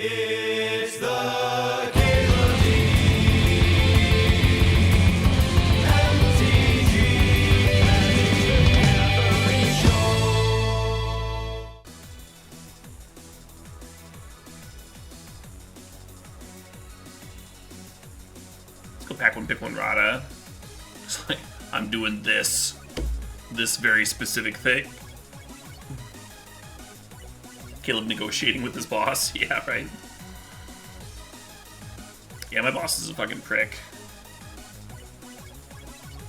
It's the CalebDMTG Every Show. Let's go pack one, pick one, Rada. It's like, I'm doing this very specific thing. Caleb negotiating with his boss. Yeah, right. Yeah, my boss is a fucking prick. I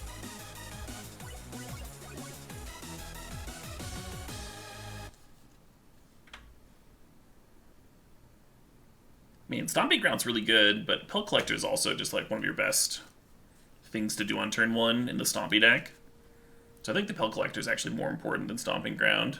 mean, Stomping Ground's really good, but Pill Collector is also just like one of your best things to do on turn one in the Stompy deck. So I think the Pill Collector is actually more important than Stomping Ground.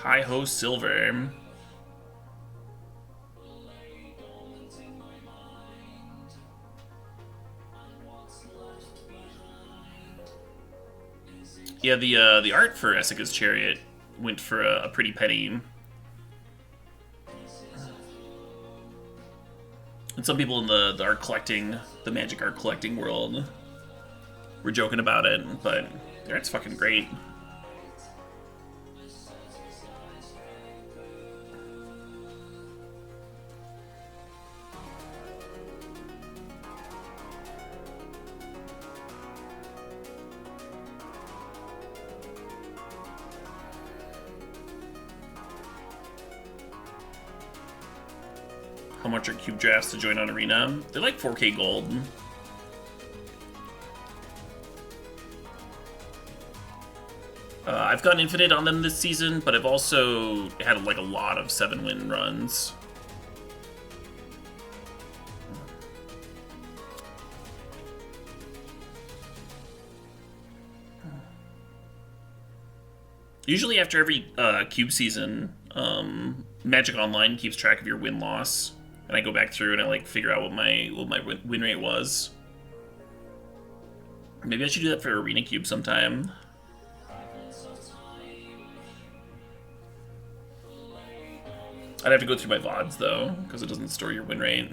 Hi-ho Silver. Yeah, the art for Essica's Chariot went for a pretty penny. And some people in the art collecting, the Magic art collecting world were joking about it, but the art's fucking great. How much are cube drafts to join on Arena? They're like 4K gold. I've gone infinite on them this season, but I've also had like a lot of 7-win runs. Usually after every cube season, Magic Online keeps track of your win-loss, and I go back through and I like figure out what my win rate was. Maybe I should do that for Arena Cube sometime. I'd have to go through my VODs though, because it doesn't store your win rate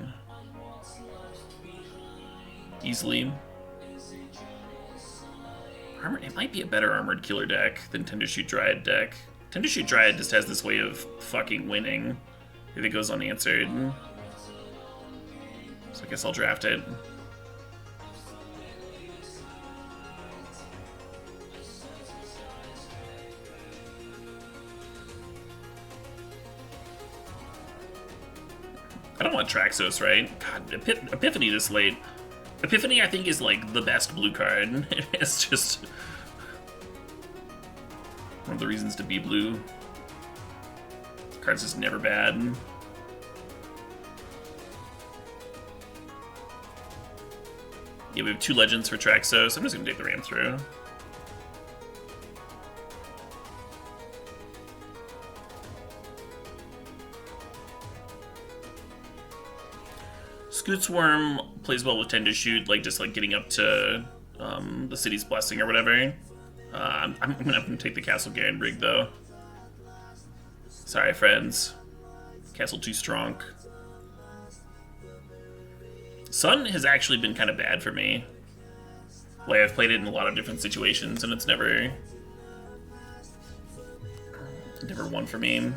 easily. It might be a better Armored Killer deck than Tender Shoot Dryad deck. Tender Shoot Dryad just has this way of fucking winning if it goes unanswered. So I guess I'll draft it. I don't want Traxos, right? God, Epiphany this late. Epiphany, I think, is like the best blue card. It's just one of the reasons to be blue. The card's just never bad. Yeah, we have 2 legends for Traxos. I'm just gonna take the Ram through. Scootsworm plays well with Tender Shoot, like just like getting up to the City's Blessing or whatever. I'm gonna take the Castle Garenbrig though. Sorry, friends. Castle too strong. Sun has actually been kind of bad for me. Like I've played it in a lot of different situations and it's never won for me.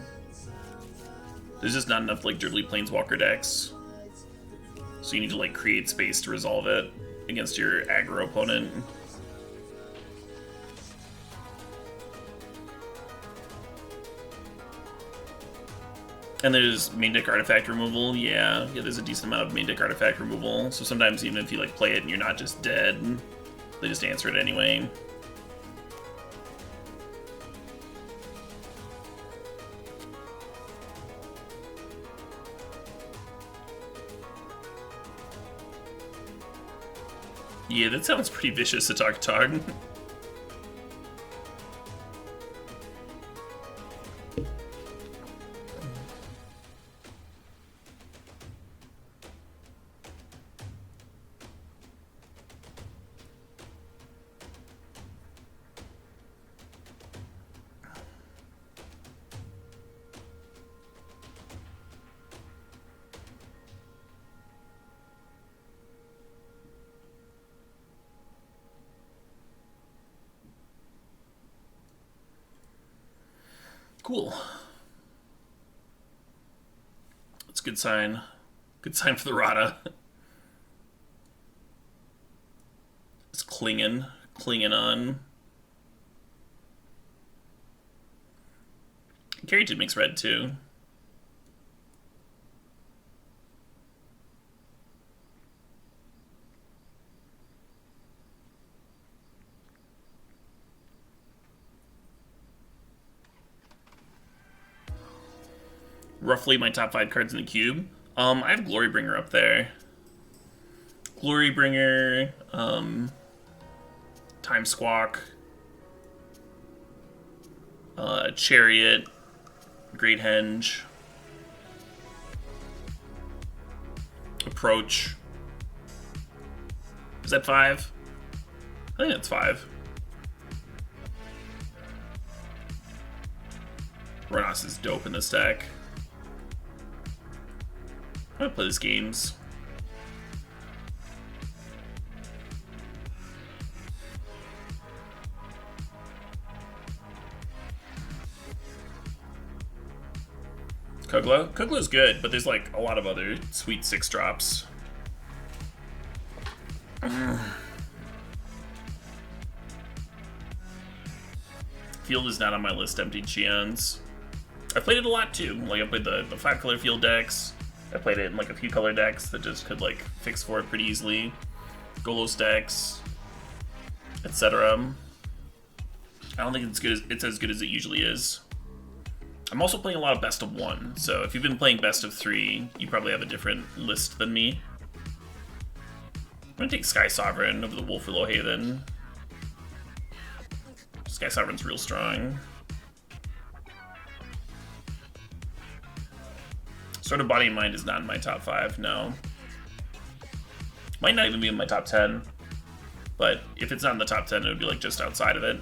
There's just not enough like dribbly Planeswalker decks. So you need to like create space to resolve it against your aggro opponent. And there's main deck artifact removal. Yeah, there's a decent amount of main deck artifact removal. So sometimes even if you like play it and you're not just dead, they just answer it anyway. Yeah, that sounds pretty vicious, Attack. Cool. That's a good sign. Good sign for the Rada. It's clinging on. Carrington makes red too. Roughly my top 5 cards in the cube. I have Glorybringer up there. Glorybringer, Time Squawk, Chariot, Great Henge, Approach. Is that 5? I think that's 5. Ronos is dope in this deck. I'm gonna play these games. Kugla? Kugla's good, but there's like a lot of other sweet 6-drops. Field is not on my list, MTGNs. I played it a lot too. Like I played the 5-color field decks. I played it in like a few color decks that just could like fix for it pretty easily. Golos decks, etc. I don't think it's as good as it usually is. I'm also playing a lot of best of 1, so if you've been playing best of 3, you probably have a different list than me. I'm gonna take Sky Sovereign over the Wolf Willow Haven. Sky Sovereign's real strong. Sort of Body and Mind is not in my top 5, no. Might not even be in my top 10, but if it's not in the top 10, it would be like just outside of it.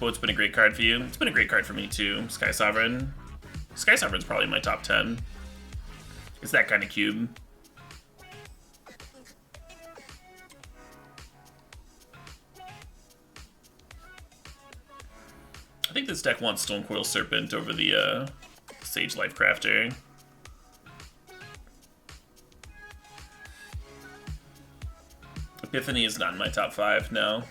Oh, it's been a great card for you. It's been a great card for me too, Sky Sovereign. Sky Sovereign's probably in my top 10. It's that kind of cube. I think this deck wants Stonecoil Serpent over the Sage Lifecrafter. Epiphany is not in my top 5, no.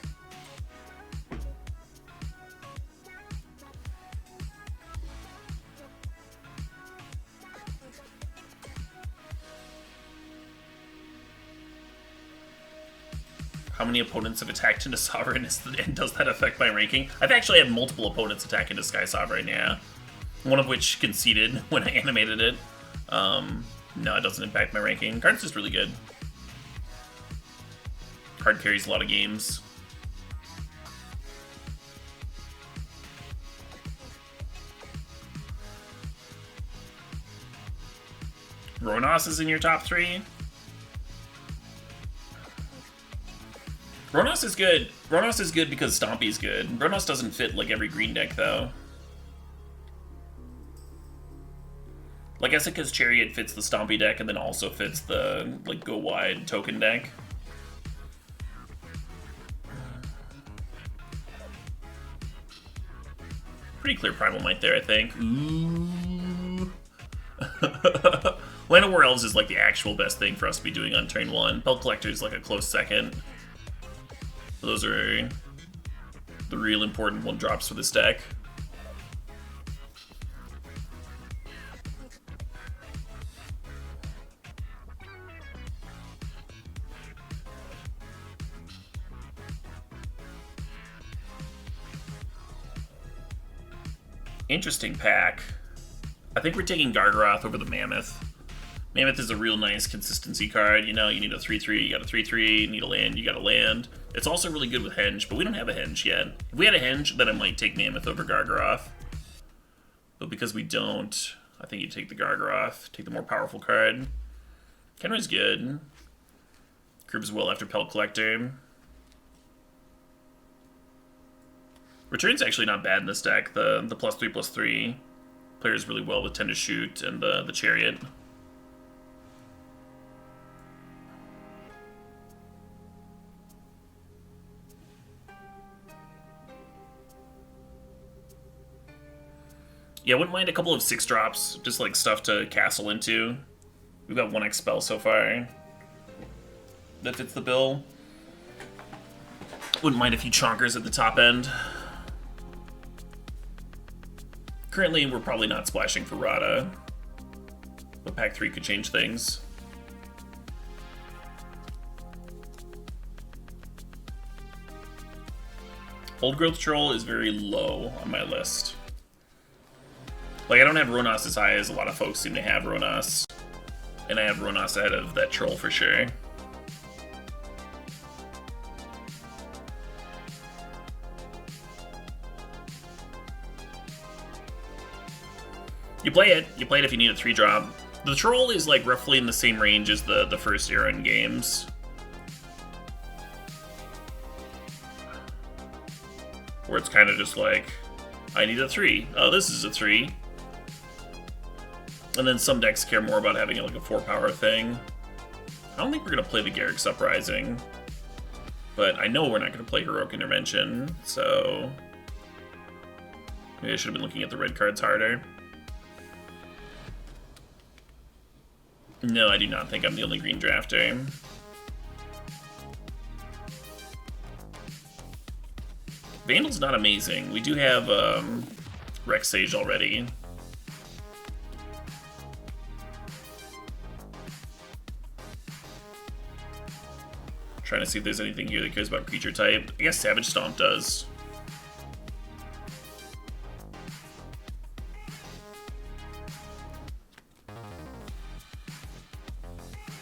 How many opponents have attacked into Sovereign, and does that affect my ranking? I've actually had multiple opponents attack into Sky Sovereign, yeah. One of which conceded when I animated it. No, it doesn't impact my ranking. Card's just really good. Card carries a lot of games. Ronos is in your top 3? Ronos is good. Ronos is good because Stompy's good. Ronos doesn't fit like every green deck though. Like Essica's Chariot fits the Stompy deck and then also fits the like go wide token deck. Pretty clear Primal Might there, I think. Ooh. Land of War Elves is like the actual best thing for us to be doing on turn 1. Belt Collector is like a close second. Those are the real important 1-drops for this deck. Interesting pack. I think we're taking Gargaroth over the Mammoth. Mammoth is a real nice consistency card. You know, you need a 3/3, you got a 3/3, you need a land, you got a land. It's also really good with Henge, but we don't have a Henge yet. If we had a Henge, then I might take Mammoth over Gargaroth. But because we don't, I think you take the Gargaroth, take the more powerful card. Kenra's good. Groups well after Pelt Collector. Return's actually not bad in this deck. The +3/+3 players really well with Tend to Shoot and the Chariot. Yeah, I wouldn't mind a couple of 6-drops, just like stuff to castle into. We've got 1x spell so far that fits the bill. Wouldn't mind a few chonkers at the top end. Currently, we're probably not splashing for Rada, but pack 3 could change things. Old Growth Troll is very low on my list. Like, I don't have Ronas as high as a lot of folks seem to have Ronas. And I have Ronas ahead of that troll for sure. You play it. You play it if you need a 3-drop. The troll is like roughly in the same range as the first Aaron games. Where it's kind of just like, I need a 3. Oh, this is a 3. And then some decks care more about having like a 4-power thing. I don't think we're going to play the Garruk's Uprising. But I know we're not going to play Heroic Intervention, so maybe I should have been looking at the red cards harder. No, I do not think I'm the only green drafter. Vandal's not amazing. We do have Rex Sage already. Trying to see if there's anything here that cares about creature type. I guess Savage Stomp does.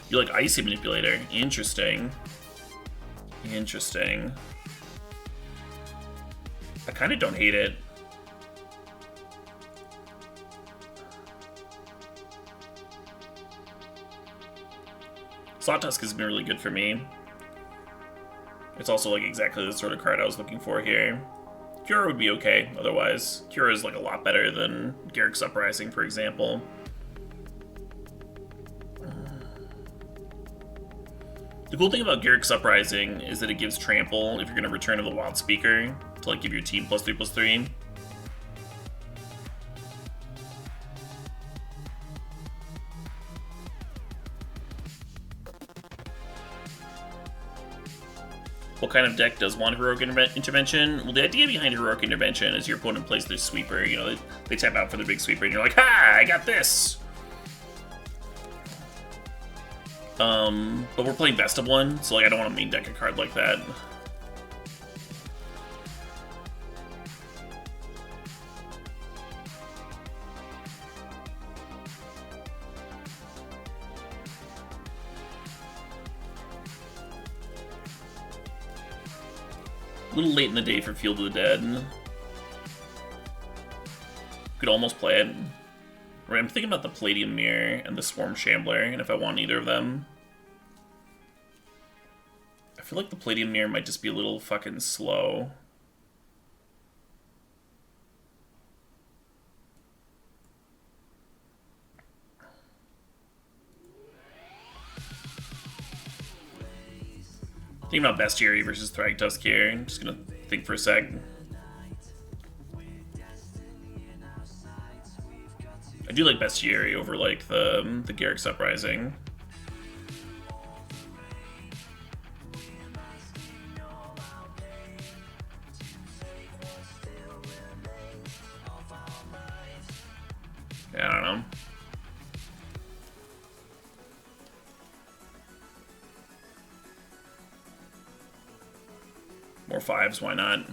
You like Icy Manipulator. Interesting. Interesting. I kind of don't hate it. Sawtusk has been really good for me. It's also like exactly the sort of card I was looking for here. Cura would be okay otherwise. Cura is like a lot better than Garruk's Uprising, for example. The cool thing about Garruk's Uprising is that it gives trample if you're going to return to the Wild Speaker to like give your team +3/+3. What kind of deck does want Heroic Intervention? Well, the idea behind Heroic Intervention is your opponent plays their sweeper, you know, they tap out for the big sweeper, and you're like, ha, I got this! But we're playing best of one, so like I don't want to main deck a card like that. A little late in the day for Field of the Dead. Could almost play it. Right, I'm thinking about the Palladium Mirror and the Swarm Shambler, and if I want either of them. I feel like the Palladium Mirror might just be a little fucking slow. Thinking about Bestiary versus Thragtusk here. I'm just gonna think for a sec. I do like Bestiary over like the Garruk's Uprising. Yeah, I don't know. More 5s, why not?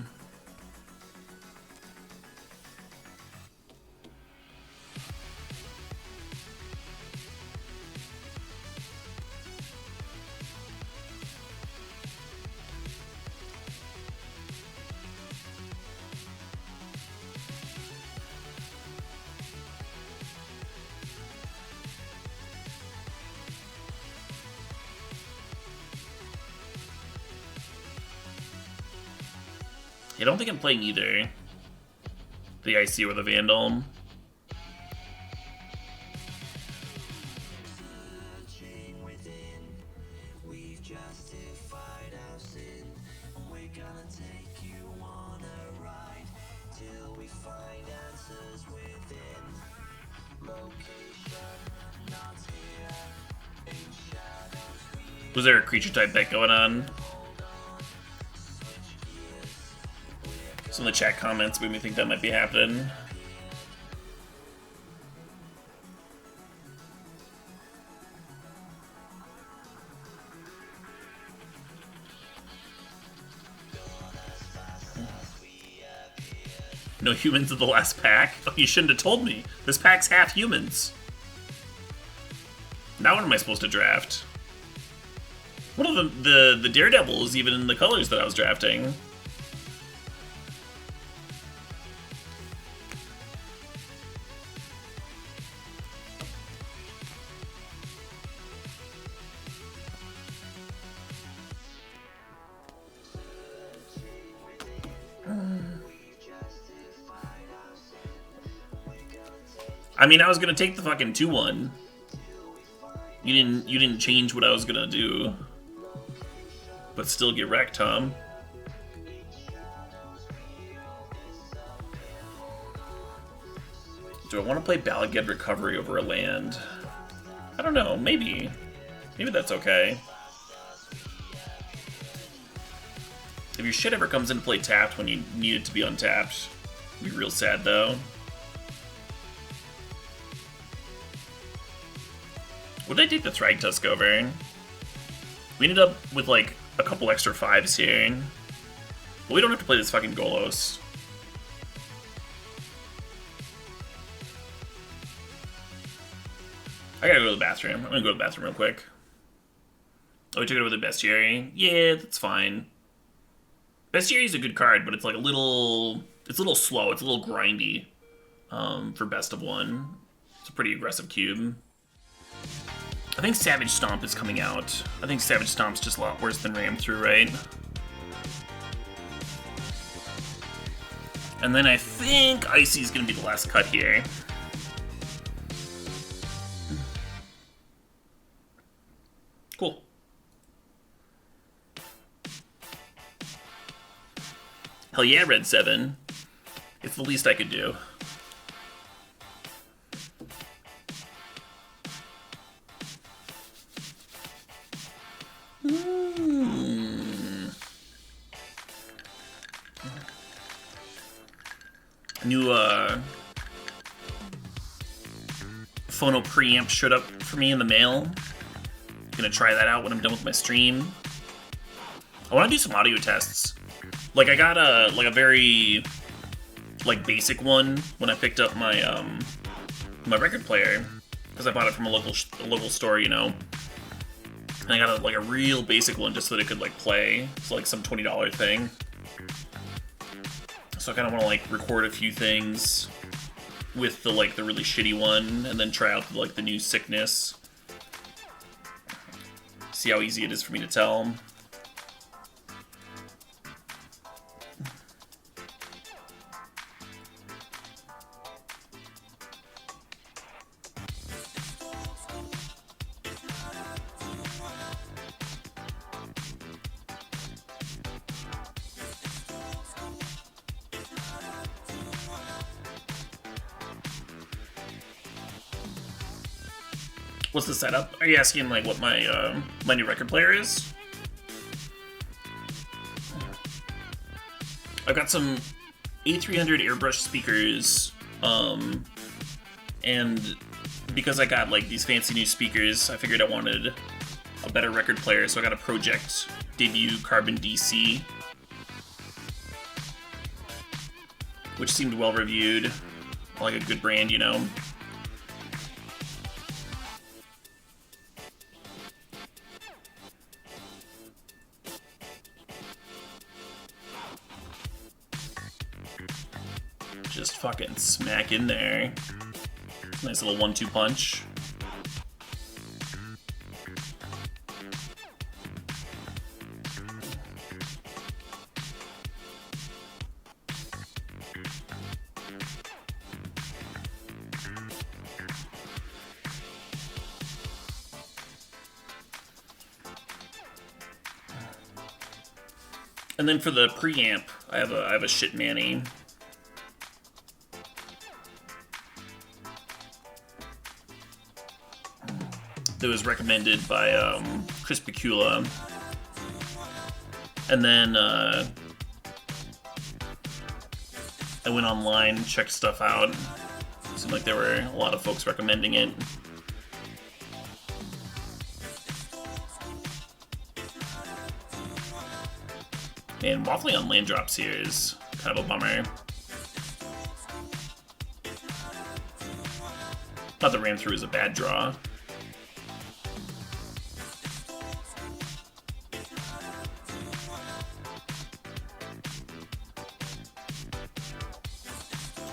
I don't think I'm playing either. The Icy or the Vandal. Was there a creature type bet going on? Some of the chat comments made me think that might be happening. No humans in the last pack? Oh, you shouldn't have told me. This pack's half humans. Now what am I supposed to draft? One of them, the Daredevil is even in the colors that I was drafting. I mean, I was gonna take the fucking 2/1. You didn't change what I was gonna do. But still get wrecked, Tom. Do I want to play Balaged Recovery over a land? I don't know, maybe. Maybe that's okay. If your shit ever comes into play tapped when you need it to be untapped, it'd be real sad though. What did I take the Thragtusk over? We ended up with like a couple extra 5s here. But we don't have to play this fucking Golos. I gotta go to the bathroom. I'm gonna go to the bathroom real quick. Oh, we took it over the Bestiary? Yeah, that's fine. Bestiary's a good card, but it's like a little... It's a little slow. It's a little grindy for best of one. It's a pretty aggressive cube. I think Savage Stomp is coming out. I think Savage Stomp's just a lot worse than Ram Through, right? And then I think Icy's gonna be the last cut here. Cool. Hell yeah, Red 7. It's the least I could do. New phono preamp showed up for me in the mail. Gonna try that out when I'm done with my stream. I want to do some audio tests. Like I got a very like basic one when I picked up my my record player because I bought it from a local store, you know. And I got a real basic one just so that it could like play. It's like some $20 thing. So I kind of want to like record a few things with the really shitty one, and then try out the new Sickness. See how easy it is for me to tell. What's the setup? Are you asking like what my my new record player is? I've got some A300 airbrush speakers, and because I got like these fancy new speakers, I figured I wanted a better record player, so I got a Project Debut Carbon DC, which seemed well reviewed, like a good brand, you know. Just fucking smack in there. Nice little 1-2 punch. And then for the preamp, I have a shit Manny. That was recommended by Chris Picula. And then I went online, checked stuff out. Seemed like there were a lot of folks recommending it. And waffling on land drops here is kind of a bummer. Not that ram through is a bad draw.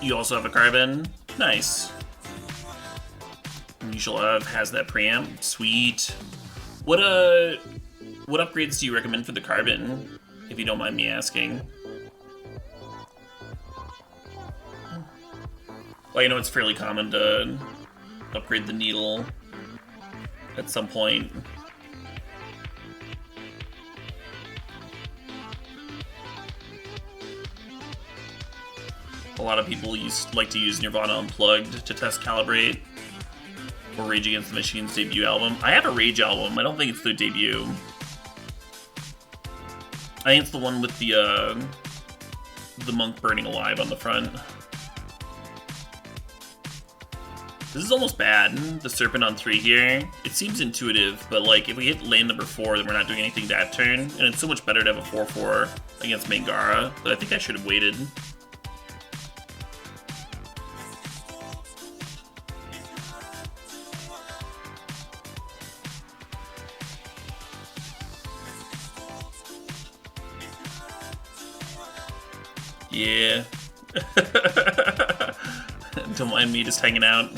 You also have a carbon. Nice. You shall have has that preamp. Sweet. What upgrades do you recommend for the carbon, if you don't mind me asking? Well, you know it's fairly common to upgrade the needle at some point. A lot of people like to use Nirvana Unplugged to test Calibrate, or Rage Against the Machine's debut album. I have a Rage album. I don't think it's their debut. I think it's the one with the monk burning alive on the front. This is almost bad, the Serpent on 3 here. It seems intuitive, but like if we hit lane number 4, then we're not doing anything that turn, and it's so much better to have a 4-4 against Mangara, but I think I should have waited. Yeah. Don't mind me just hanging out.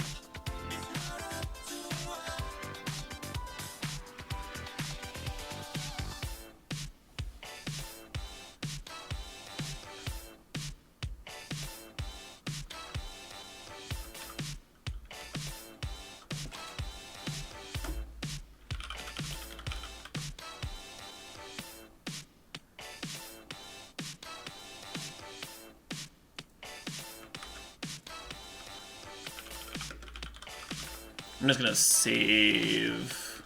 I'm just gonna save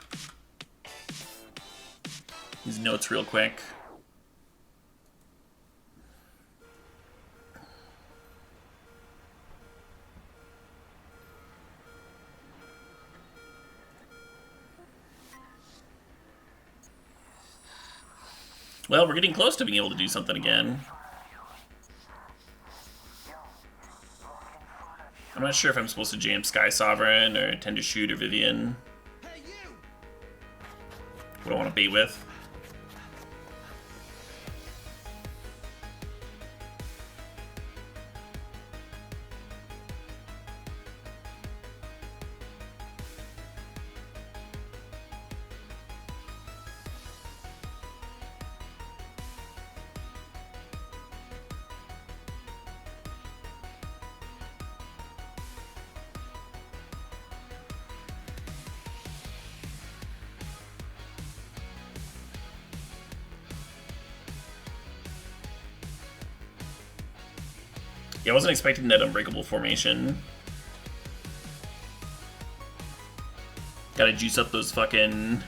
these notes real quick. Well, we're getting close to being able to do something again. I'm not sure if I'm supposed to jam Sky Sovereign or Tend to Shoot or Vivian. What do I want to bait with? Yeah, I wasn't expecting that unbreakable formation. Gotta juice up those fucking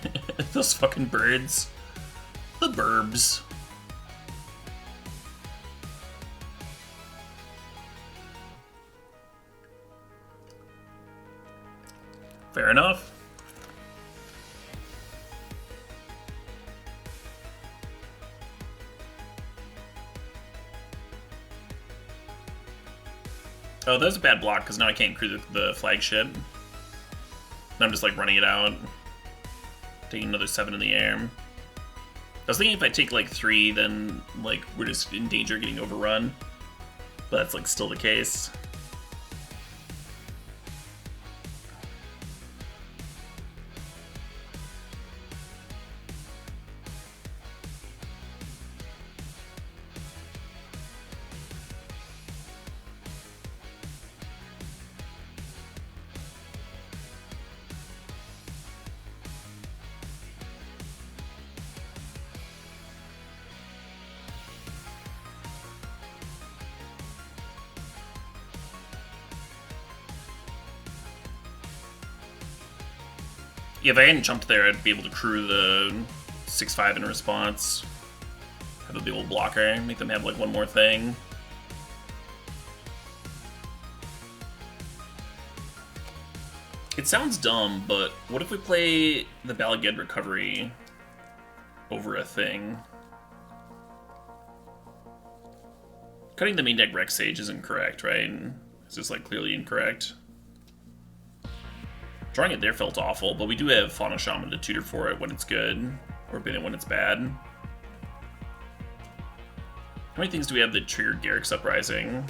those fucking birds. The burbs. Fair enough. Oh, that was a bad block, because now I can't crew the flagship. And I'm just, like, running it out. Taking another 7 in the air. I was thinking if I take, like, 3, then, like, we're just in danger of getting overrun. But that's, like, still the case. Yeah, if I hadn't jumped there, I'd be able to crew the 6/5 in response. Have a big old blocker, make them have like one more thing. It sounds dumb, but what if we play the Balaged Recovery over a thing? Cutting the main deck Rex Sage isn't correct, right? It's just like clearly incorrect. Drawing it there felt awful, but we do have Fauna Shaman to tutor for it when it's good, or bin it when it's bad. How many things do we have that trigger Garrick's Uprising?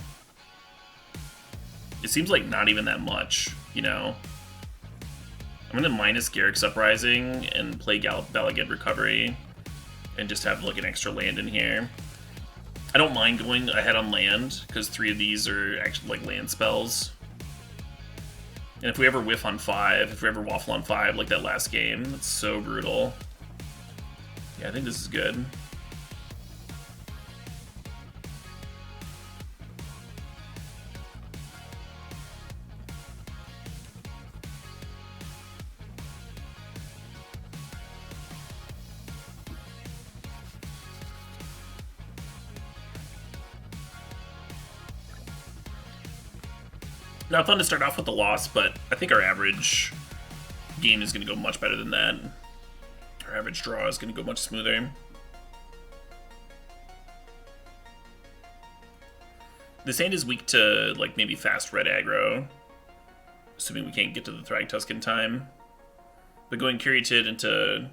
It seems like not even that much, you know? I'm gonna minus Garrick's Uprising and play Balaged Recovery and just have like an extra land in here. I don't mind going ahead on land, because 3 of these are actually like land spells. And if we ever whiff on 5, if we ever waffle on 5 like that last game, it's so brutal. Yeah, I think this is good. Now, fun to start off with the loss, but I think our average game is going to go much better than that. Our average draw is going to go much smoother. This hand is weak to, like, maybe fast red aggro, assuming we can't get to the Thragtusk in time. But going Caryatid into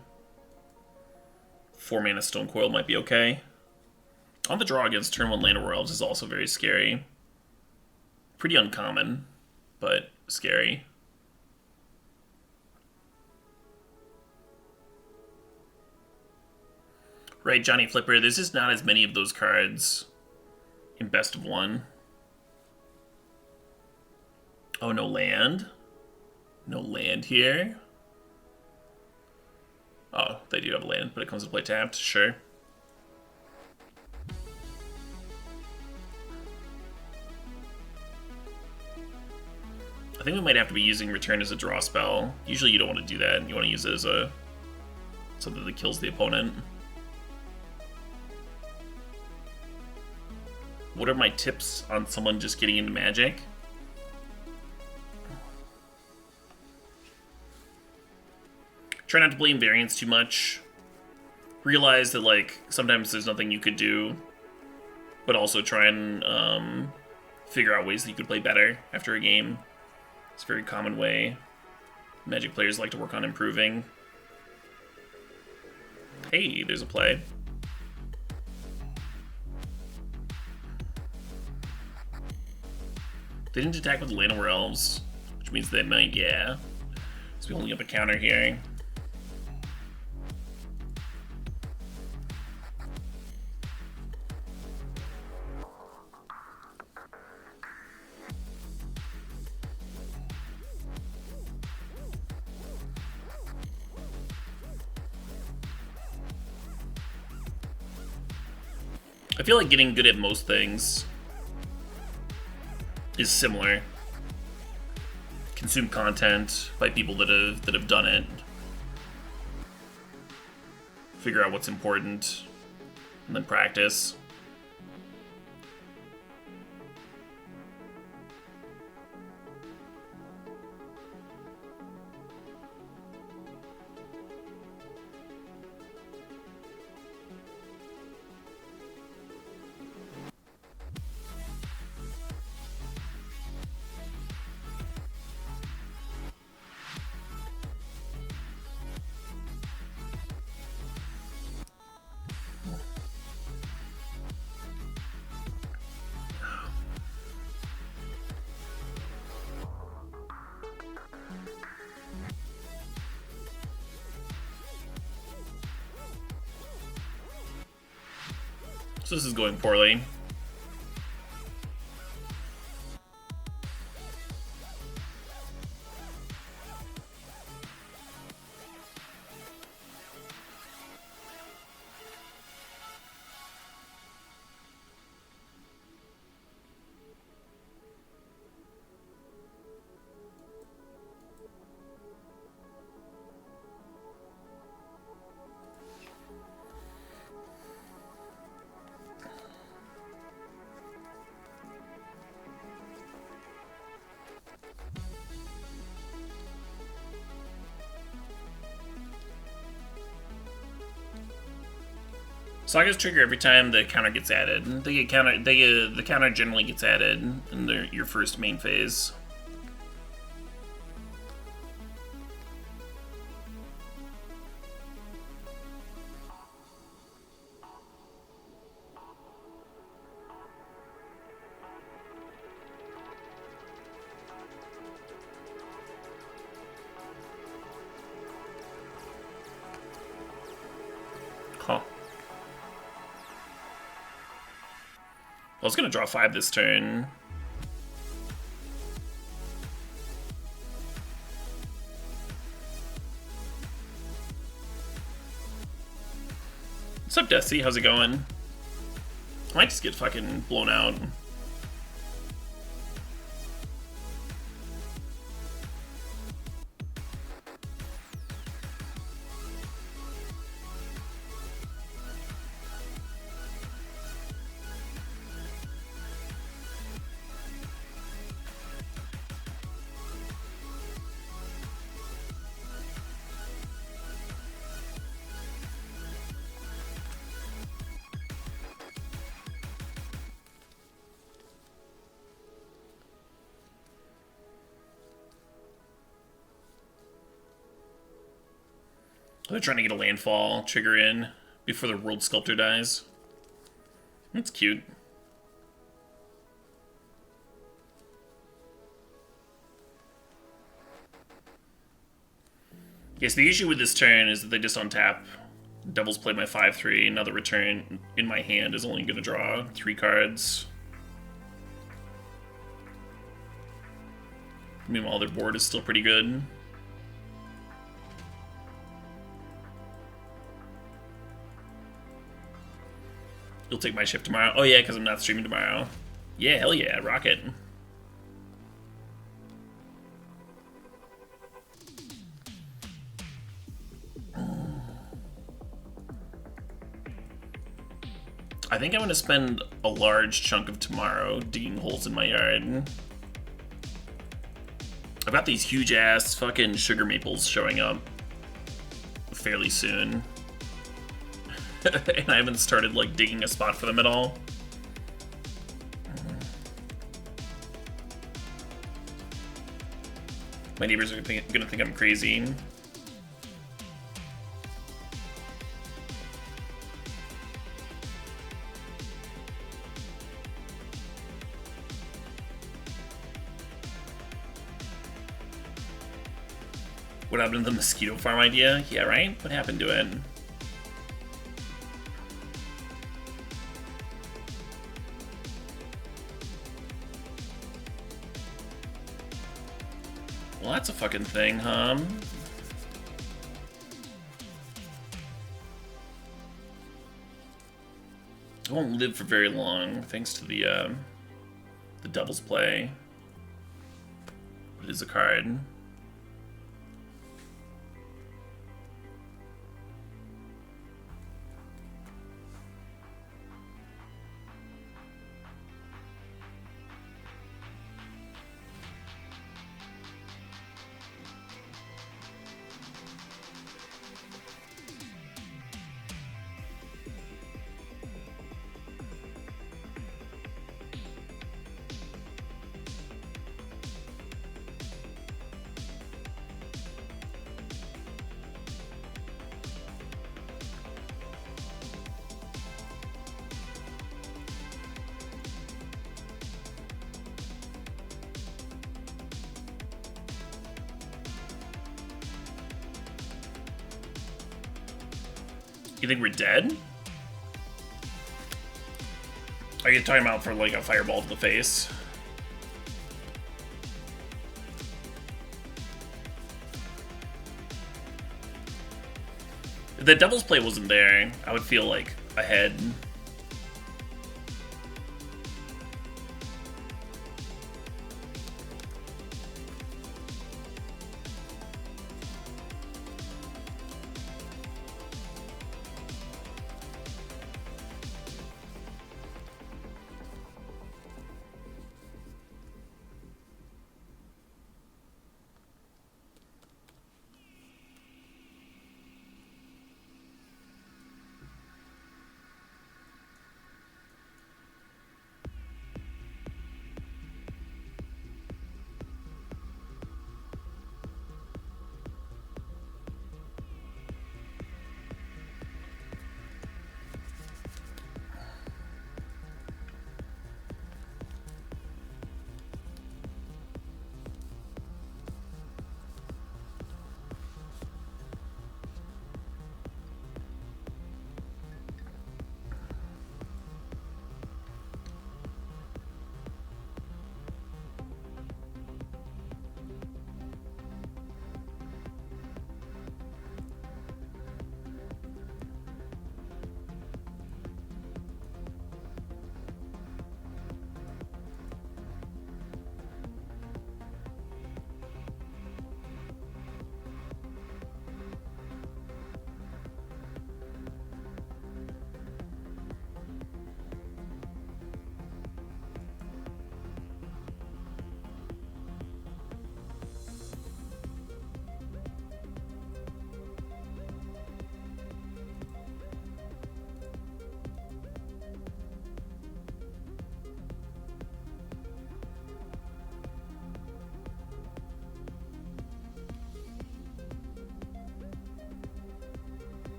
4 mana Stonecoil might be okay. On the draw against turn 1 Llanowar Elves is also very scary. Pretty uncommon, but scary. Right, Johnny Flipper, there's just not as many of those cards in Best of 1. Oh, no land? No land here? Oh, they do have land, but it comes to play tapped, sure. I think we might have to be using Return as a draw spell. Usually you don't want to do that. You want to use it as a something that kills the opponent. What are my tips on someone just getting into Magic? Try not to blame variance too much. Realize that, like, sometimes there's nothing you could do, but also try and figure out ways that you could play better after a game. It's a very common way Magic players like to work on improving. Hey, there's a play. They didn't attack with Llanowar Elves, which means they might, yeah. So we're holding up a counter here. I feel like getting good at most things is similar. Consume content by people that have done it. Figure out what's important, and then practice. So this is going poorly. Sagas trigger every time the counter gets added. The counter generally gets added in your first main phase. Huh. I was gonna draw 5 this turn. What's up, Desi? How's it going? I might just get fucking blown out. They're trying to get a landfall trigger in before the World Sculptor dies. That's cute. Yes, the issue with this turn is that they just untap. Devils play my 5/3. Now the return in my hand is only going to draw 3 cards. Meanwhile, their board is still pretty good. You'll take my shift tomorrow? Oh yeah, because I'm not streaming tomorrow. Yeah, hell yeah, rocket. I think I'm going to spend a large chunk of tomorrow digging holes in my yard. I've got these huge ass fucking sugar maples showing up fairly soon. And I haven't started like digging a spot for them at all. My neighbors are gonna think I'm crazy. What happened to the mosquito farm idea? Yeah, right? What happened to it? Well, that's a fucking thing, huh? I won't live for very long, thanks to the Devil's Play. It is a card. You think we're dead? Are you talking about for like a fireball to the face? If the Devil's Play wasn't there, I would feel like ahead.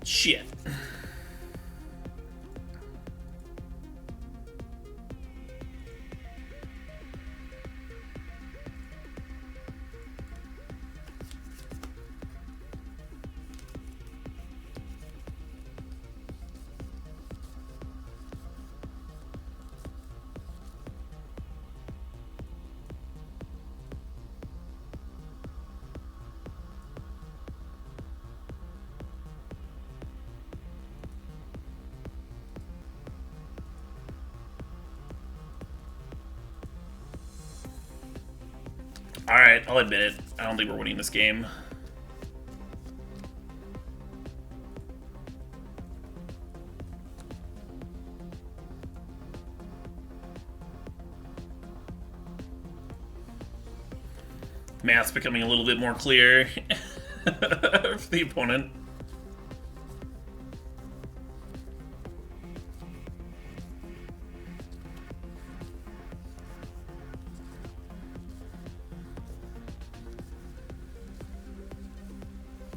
Shit. Alright, I'll admit it. I don't think we're winning this game. Math's becoming a little bit more clear for the opponent.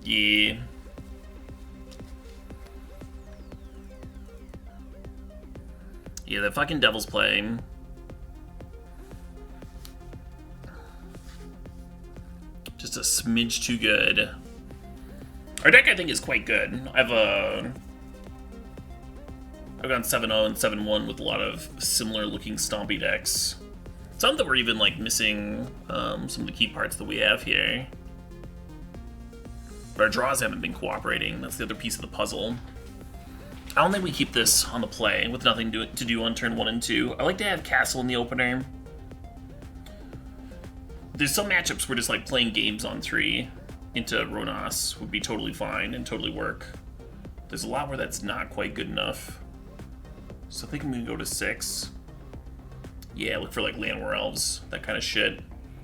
Yeah. Yeah, the fucking Devil's playing. Just a smidge too good. Our deck, I think, is quite good. I've gone 7-0 and 7-1 with a lot of similar looking stompy decks. Some that were even like missing some of the key parts that we have here. But our draws haven't been cooperating. That's the other piece of the puzzle. I don't think we keep this on the play with nothing to do on turn 1 and 2. I like to have Castle in the opener. There's some matchups where just like playing games on 3 into Ronas would be totally fine and totally work. There's a lot where that's not quite good enough. So I think I'm gonna go to 6. Yeah, look for like Land War Elves, that kind of shit.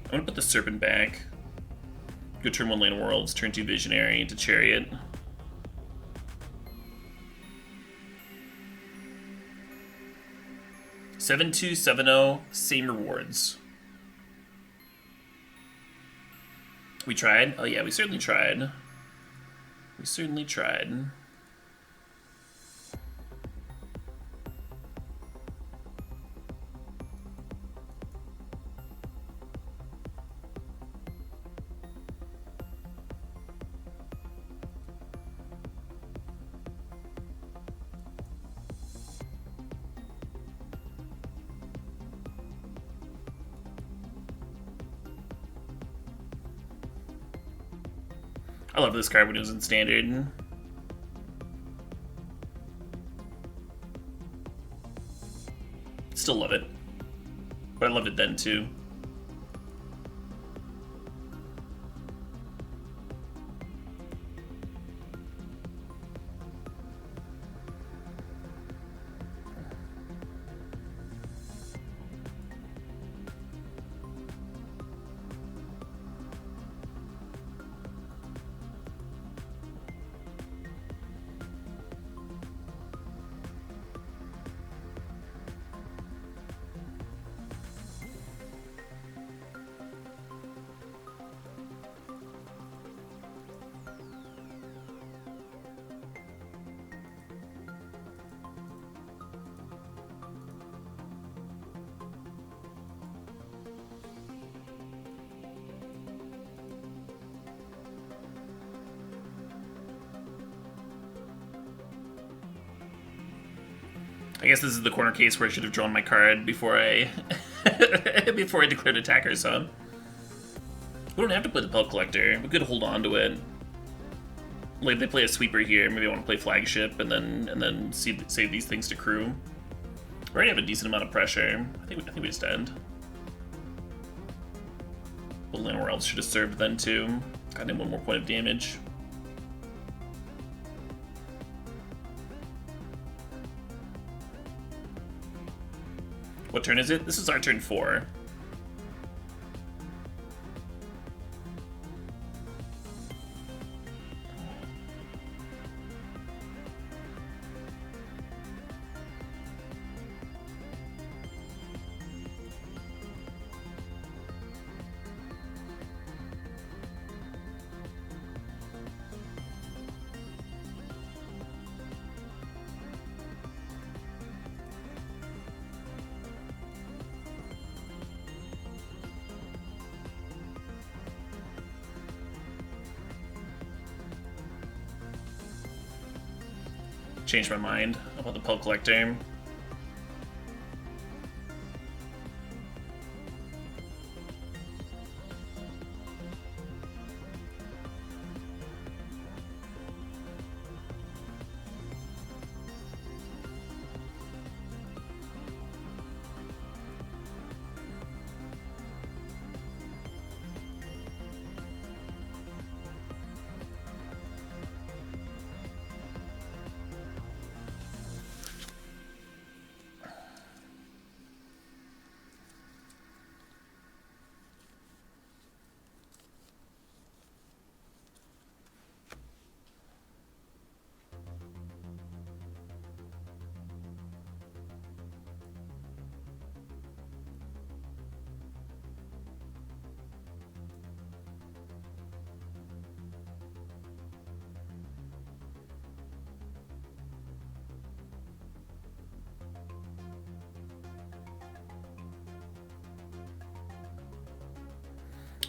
I'm gonna put the Serpent back. Go turn 1 Land Worlds, turn 2 Visionary into Chariot. (7-2, 7-0), same rewards. We tried? Oh yeah, we certainly tried. We certainly tried. I love this card when it was in Standard. Still love it. But I loved it then too. I guess this is the corner case where I should have drawn my card before I before I declared attacker, so we don't have to play the Pelt Collector. We could hold on to it. Like if they play a sweeper here, maybe I want to play flagship and then save these things to crew. We already have a decent amount of pressure. I think we just end. But Lanowar Elves should have served then too. Got in 1 more point of damage. What turn is it? This is our turn 4. changed my mind about the Pelt Collector.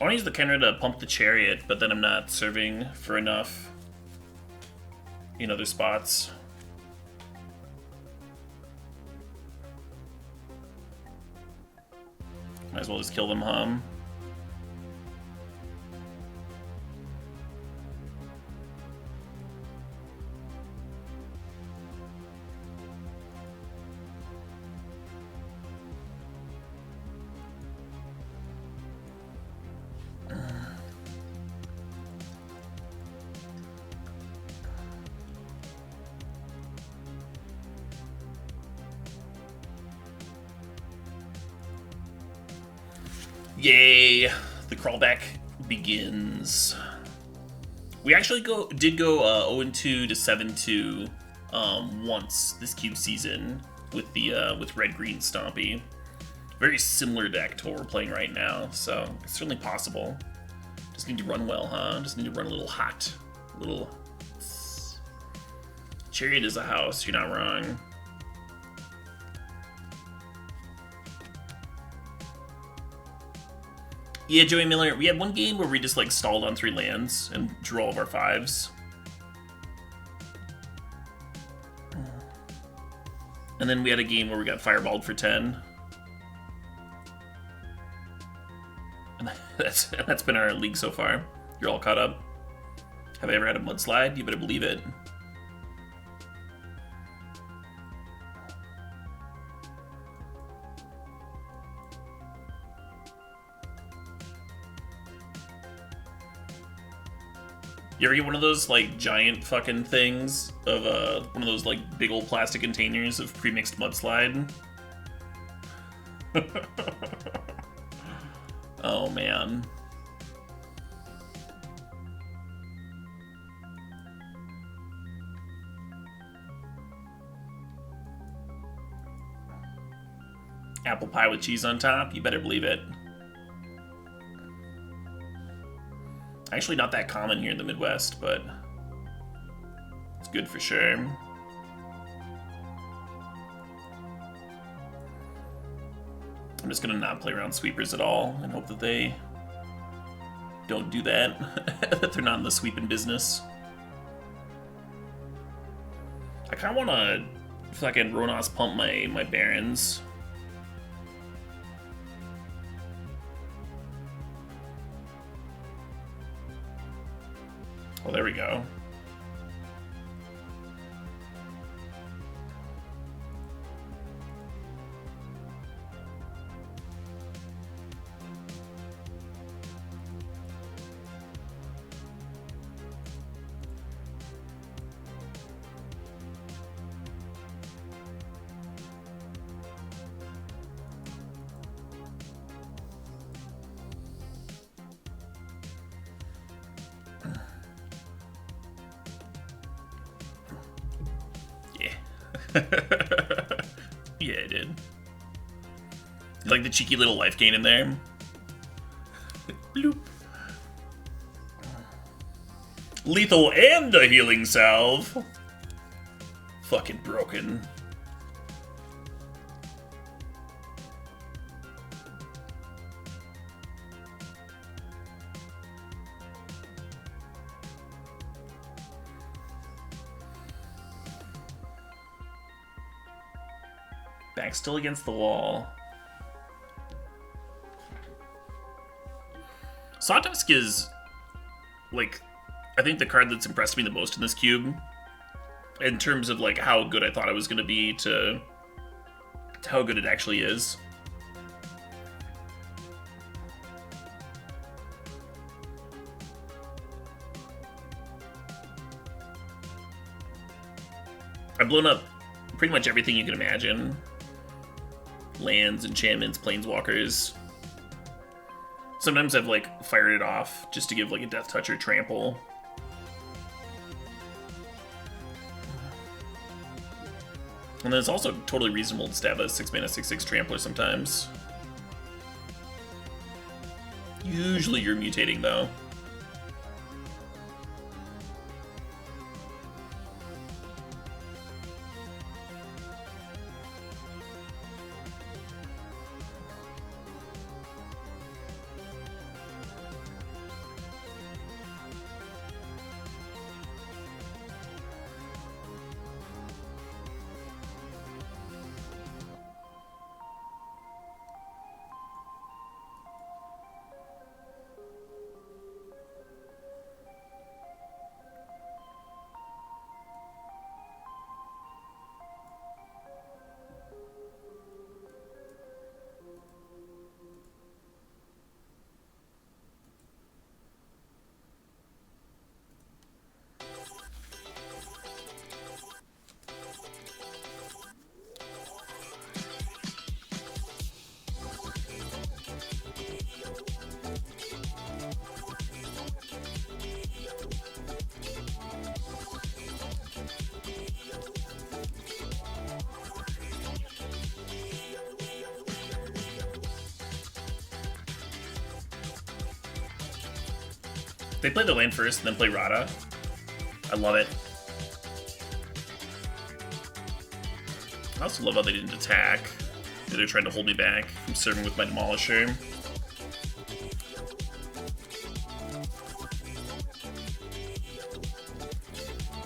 I want to use the counter to pump the chariot, but then I'm not serving for enough in other spots. Might as well just kill them, huh? Yay! The crawlback begins. We actually did go 0-2 to 7-2 once this cube season with the with red green Stompy. Very similar deck to what we're playing right now, so it's certainly possible. Just need to run well, huh? Just need to run a little hot, a little. Chariot is a house. You're not wrong. Yeah, Joey Miller, we had one game where we just like stalled on 3 lands and drew all of our 5s. And then we had a game where we got fireballed for 10. And that's been our league so far. You're all caught up. Have I ever had a mudslide? You better believe it. You ever get one of those, like, giant fucking things of, one of those, like, big old plastic containers of pre-mixed mudslide? Oh, man. Apple pie with cheese on top? You better believe it. Actually not that common here in the Midwest, but it's good for sure. I'm just gonna not play around sweepers at all and hope that they don't do that, that they're not in the sweeping business. I kinda wanna fucking Ronos pump my Barons. Well, there we go. Yeah, I did. You like the cheeky little life gain in there? Bloop. Lethal and a healing salve. Fucking broken. Back still against the wall. Sawtusk is, like, I think the card that's impressed me the most in this cube, in terms of, like, how good I thought it was going to be to how good it actually is. I've blown up pretty much everything you can imagine. Lands, enchantments, planeswalkers. Sometimes I've, like, fired it off just to give, like, a Death Touch or Trample. And then it's also totally reasonable to stab a 6-mana 6/6 Trampler sometimes. Usually you're mutating, though. They play the land first and then play Rada. I love it. I also love how they didn't attack. They're trying to hold me back from serving with my Demolisher.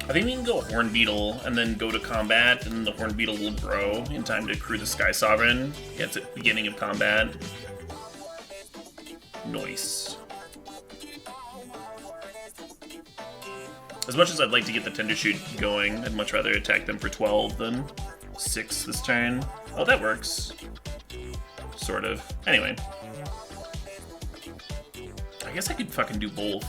I think we can go Horn Beetle and then go to combat, and the Horn Beetle will grow in time to accrue the Sky Sovereign. Yeah, it's at the beginning of combat. Nice. As much as I'd like to get the Tender Shoot going, I'd much rather attack them for 12 than 6 this turn. Oh, that works. Sort of. Anyway. I guess I could fucking do both.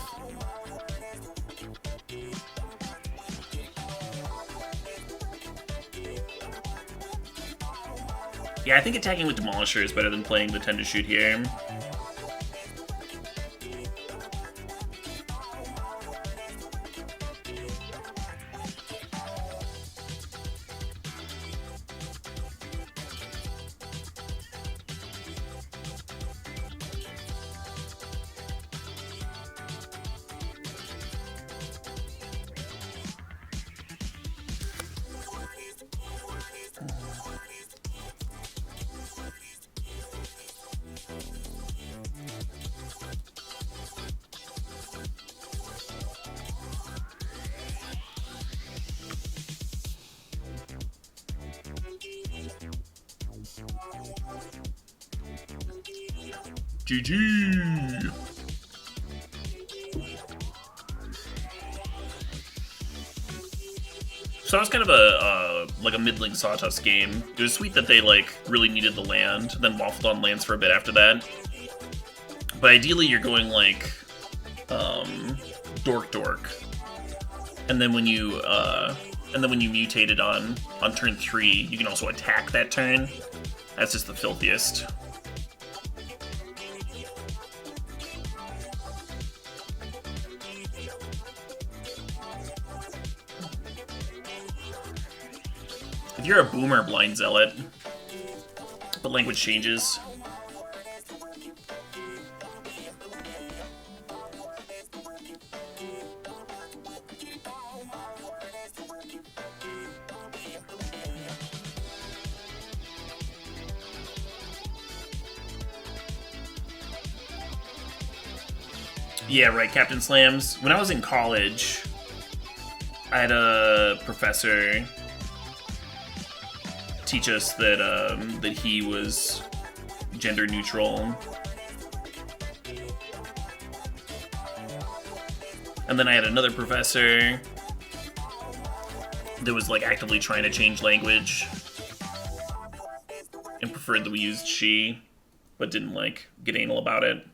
Yeah, I think attacking with Demolisher is better than playing the Tender Shoot here. GG! So that was kind of like a middling Sawtusk game. It was sweet that they like really needed the land, then waffled on lands for a bit after that. But ideally you're going like Dork. And then when you mutated on turn 3, you can also attack that turn. That's just the filthiest. If you're a boomer Blind Zealot, the language changes. Yeah, right, Captain Slams. When I was in college, I had a professor teach us that that he was gender neutral. And then I had another professor that was like actively trying to change language and preferred that we used she, but didn't like get anal about it.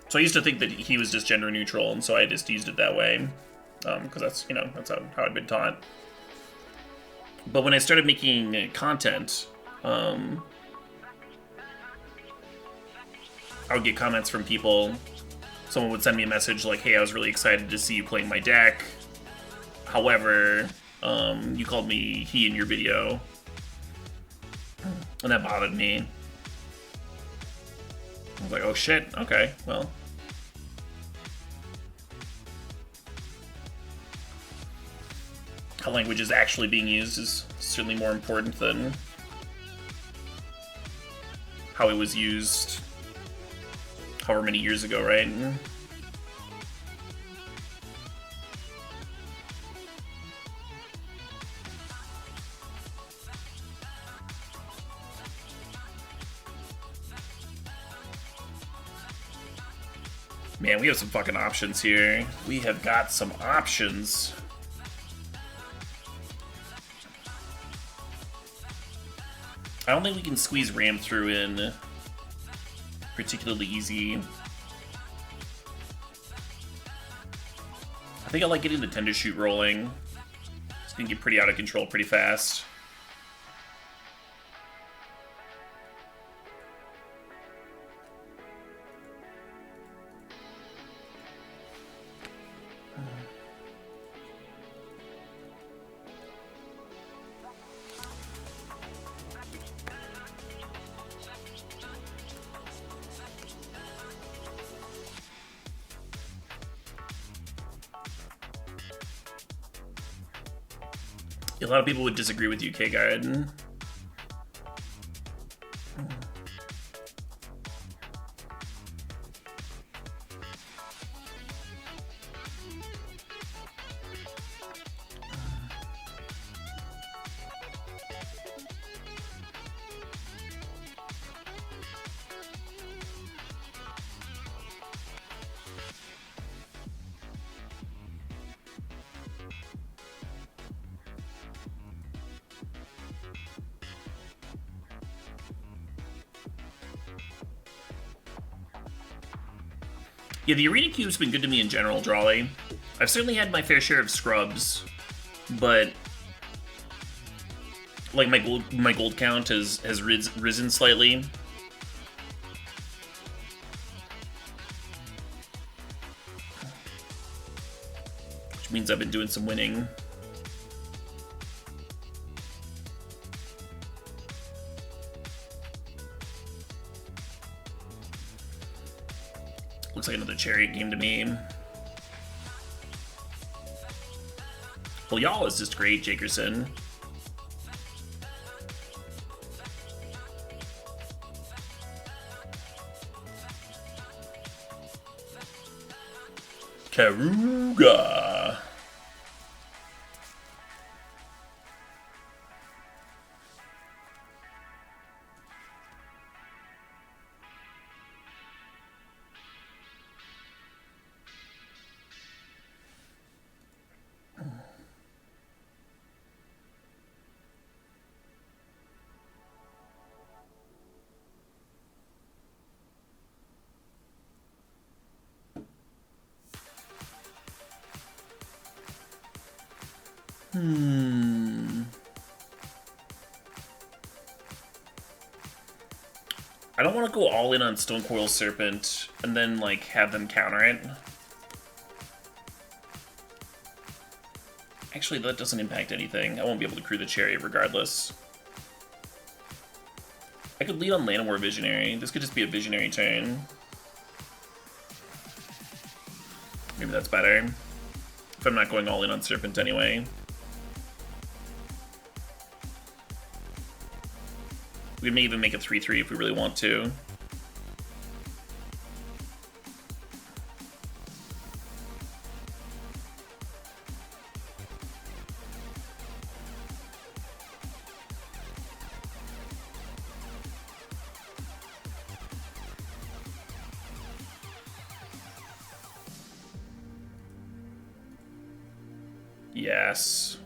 So I used to think that he was just gender neutral, and so I just used it that way, because that's, you know, that's how I'd been taught. But when I started making content, I would get comments from people. Someone would send me a message like, hey, I was really excited to see you playing my deck. However, you called me he in your video. And that bothered me. I was like, oh shit, okay, well. How language is actually being used is certainly more important than how it was used however many years ago, right? Man, we have some fucking options here. We have got some options. I don't think we can squeeze Ram through in particularly easy. I think I like getting the Tender Shoot rolling. It's gonna get pretty out of control pretty fast. A lot of people would disagree with you, K-Guard. Yeah, the Arena Cube's been good to me in general, Drawley. I've certainly had my fair share of scrubs, but like my gold count has risen slightly. Which means I've been doing some winning. Looks like another Chariot game to me. Well, y'all is just great, Jakerson. Karuga. I don't want to go all in on Stone Coil Serpent and then, like, have them counter it. Actually, that doesn't impact anything. I won't be able to crew the Chariot regardless. I could lead on Llanowar Visionary. This could just be a Visionary turn. Maybe that's better. If I'm not going all in on Serpent anyway. We may even make a 3-3 if we really want to. Yes.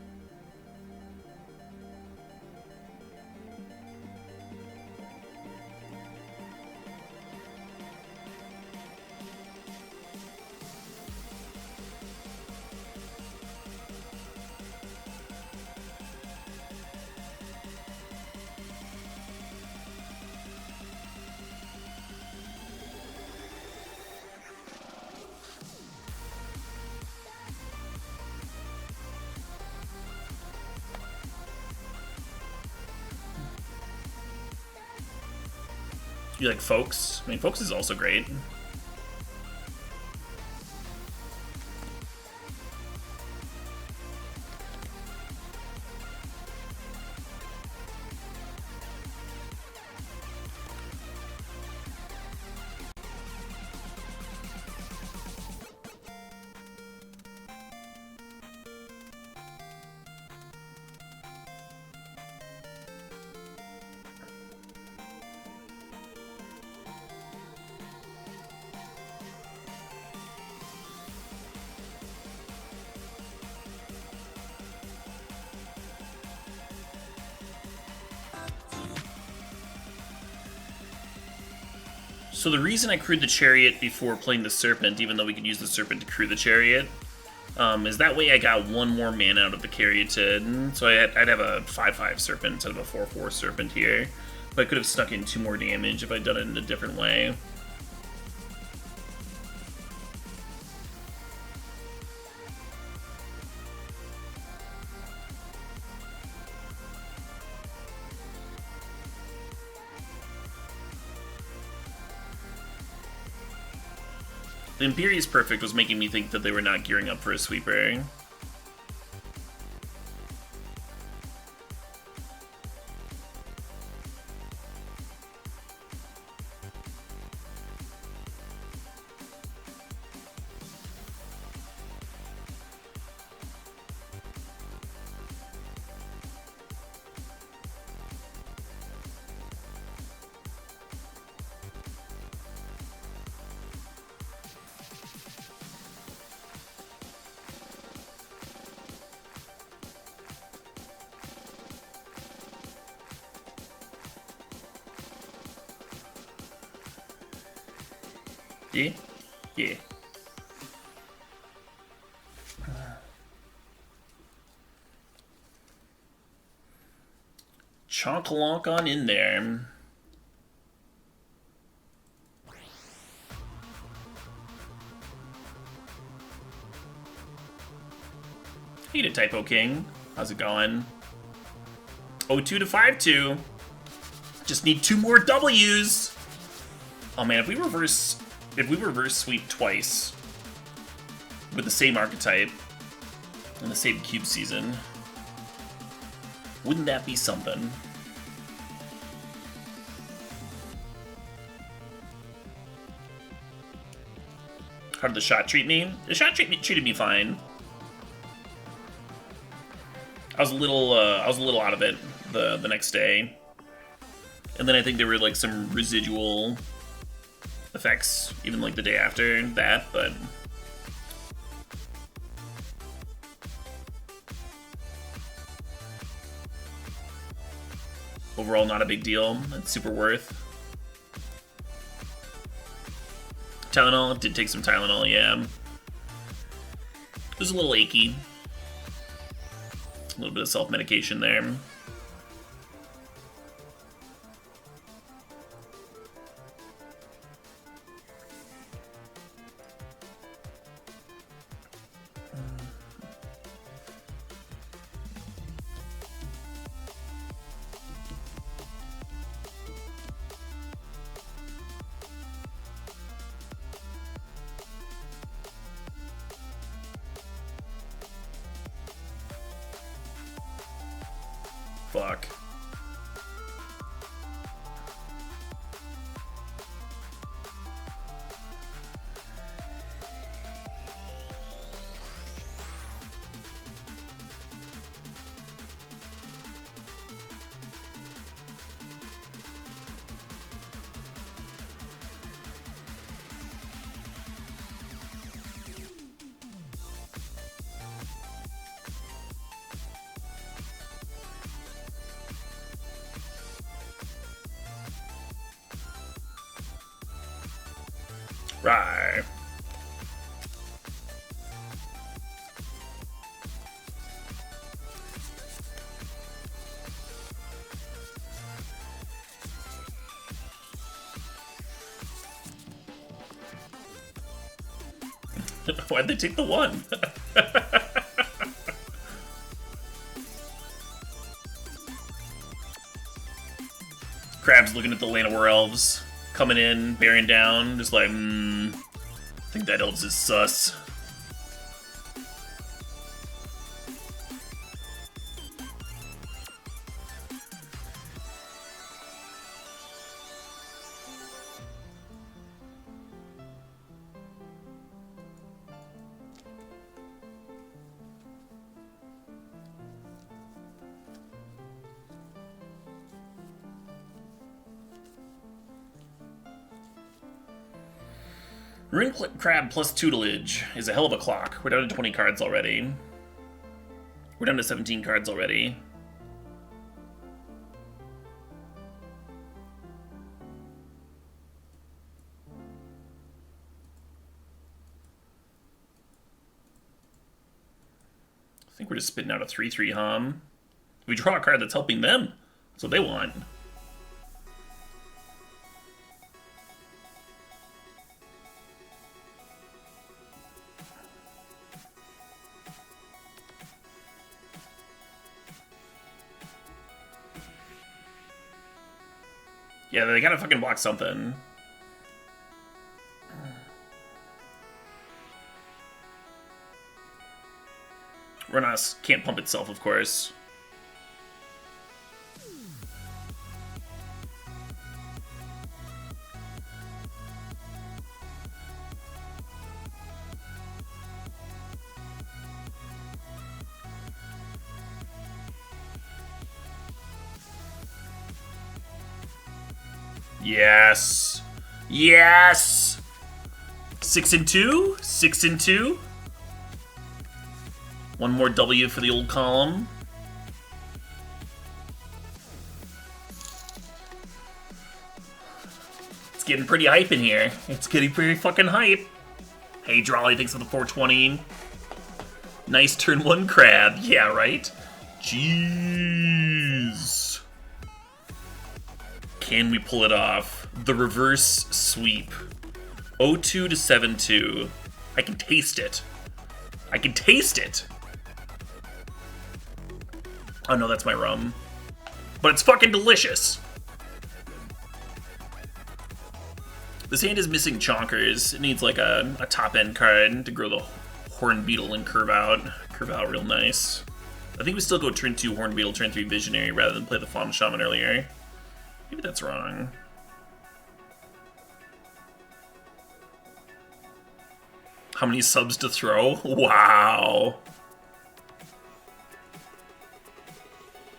You like Folks? I mean, Folks is also great. So the reason I crewed the Chariot before playing the Serpent, even though we could use the Serpent to crew the Chariot, is that way I got one more mana out of the Caryatid. So I'd have a 5/5 Serpent instead of a 4/4 Serpent here. But I could have snuck in 2 more damage if I'd done it in a different way. The Imperious Perfect was making me think that they were not gearing up for a sweeper. Yeah? Yeah. Chonk-a-lonk on in there. Hey to Typo King. How's it going? 0-2 to 5-2. Just need 2 more W's. Oh man, if we reverse sweep twice with the same archetype and the same cube season, wouldn't that be something? How did the shot treat me? The shot treated me fine. I was a little out of it the next day, and then I think there were like some residual effects even like the day after that, but overall not a big deal. It's super worth. Tylenol, did take some Tylenol, yeah. It was a little achy. A little bit of self-medication there. Fuck. Right. Why'd they take the one? Crab's looking at the Land of War Elves. Coming in, bearing down, just like, I think that elves is sus. Ring Crab plus tutelage is a hell of a clock. We're down to 20 cards already. We're down to 17 cards already. I think we're just spitting out a 3/3 hum. We draw a card that's helping them. That's what they want. Yeah, they gotta fucking block something. Renas can't pump itself, of course. Yes. Yes. 6 and 2. 6 and 2. One more W for the old column. It's getting pretty hype in here. It's getting pretty fucking hype. Hey, Drawley, thanks for the 420. Nice turn 1 crab. Yeah, right? Jeez. Can we pull it off? The reverse sweep. 0-2 to 7-2. I can taste it. I can taste it. Oh no, that's my rum. But it's fucking delicious. This hand is missing chonkers. It needs like a top end card to grow the Horn Beetle and curve out. Curve out real nice. I think we still go turn 2 Horn Beetle, turn 3 Visionary rather than play the Fawn Shaman earlier. Maybe that's wrong. How many subs to throw? Wow.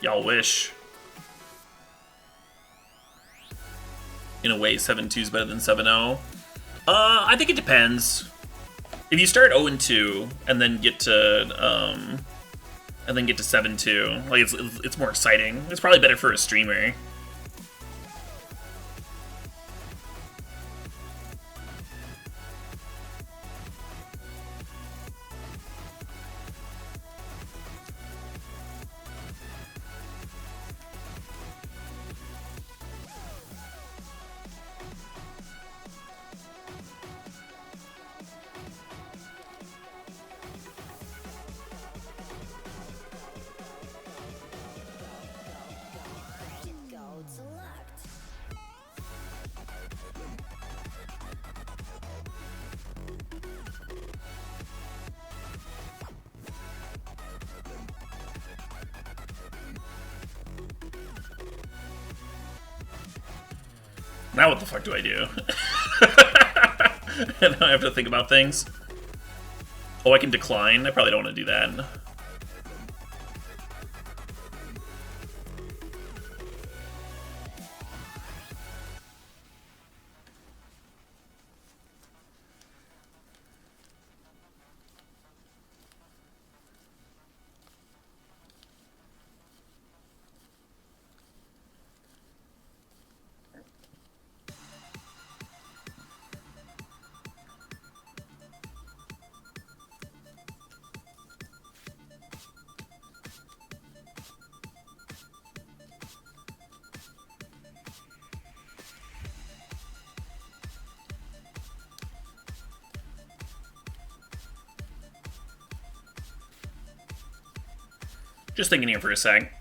Y'all wish. In a way, 7-2 is better than 7-0. I think it depends. If you start 0-2 and then get to 7-2, like it's more exciting. It's probably better for a streamer. Now what the fuck do I do? And I have to think about things. Oh, I can decline? I probably don't want to do that. Just thinking here for a sec.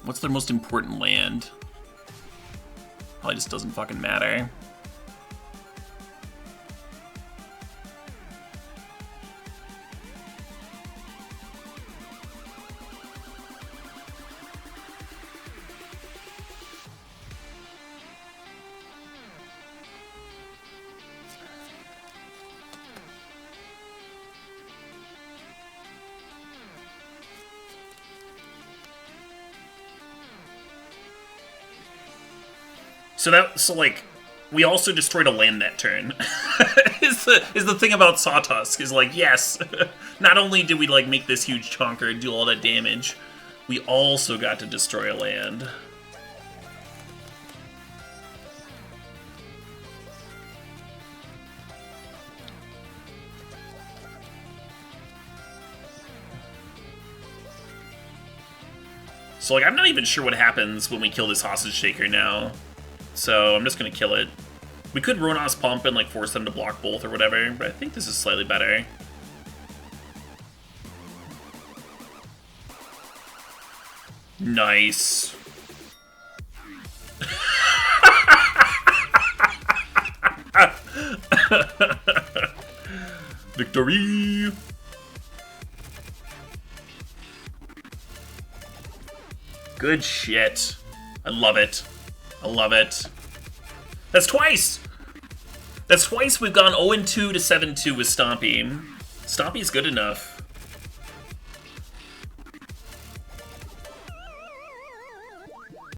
What's their most important land? Probably just doesn't fucking matter. So like, we also destroyed a land that turn. is the thing about Sawtusk, is like, yes, not only did we like make this huge chonker and do all that damage, we also got to destroy a land. So like, I'm not even sure what happens when we kill this hostage taker now. So I'm just gonna kill it. We could Ronos Pump and like force them to block both or whatever, but I think this is slightly better. Nice. Victory! Good shit. I love it. I love it. That's twice! That's twice we've gone 0-2 to 7-2 with Stompy. Stompy's good enough.